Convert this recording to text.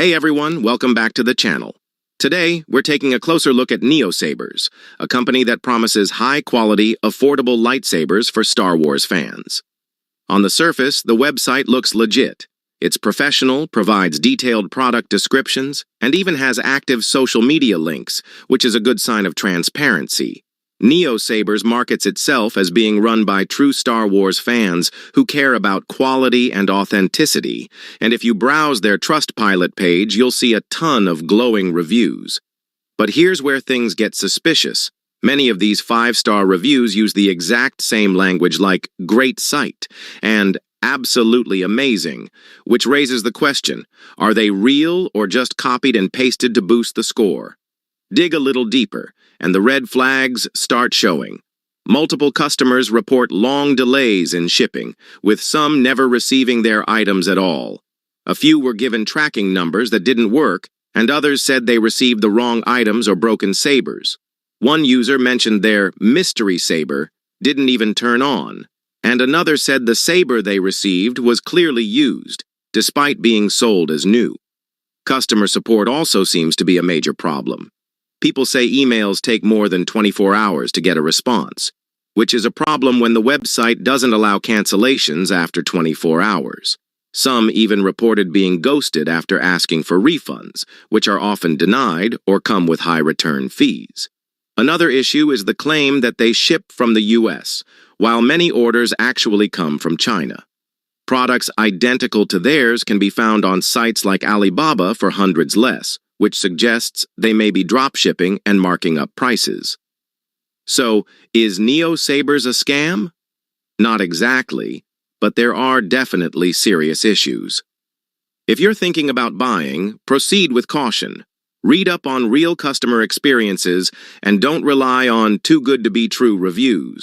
Hey everyone, welcome back to the channel. Today, we're taking a closer look at Neosabers, a company that promises high-quality, affordable lightsabers for Star Wars fans. On the surface, the website looks legit. It's professional, provides detailed product descriptions, and even has active social media links, which is a good sign of transparency. Neosabers markets itself as being run by true Star Wars fans who care about quality and authenticity, and if you browse their Trustpilot page, you'll see a ton of glowing reviews. But here's where things get suspicious. Many of these 5-star reviews use the exact same language like "great sight" and "absolutely amazing," which raises the question, are they real or just copied and pasted to boost the score? Dig a little deeper, and the red flags start showing. Multiple customers report long delays in shipping, with some never receiving their items at all. A few were given tracking numbers that didn't work, and others said they received the wrong items or broken sabers. One user mentioned their mystery saber didn't even turn on, and another said the saber they received was clearly used, despite being sold as new. Customer support also seems to be a major problem. People say emails take more than 24 hours to get a response, which is a problem when the website doesn't allow cancellations after 24 hours. Some even reported being ghosted after asking for refunds, which are often denied or come with high return fees. Another issue is the claim that they ship from the US, while many orders actually come from China. Products identical to theirs can be found on sites like Alibaba for hundreds less, which suggests they may be drop shipping and marking up prices. So, is Neosabers a scam? Not exactly, but there are definitely serious issues. If you're thinking about buying, proceed with caution. Read up on real customer experiences and don't rely on too good to be true reviews.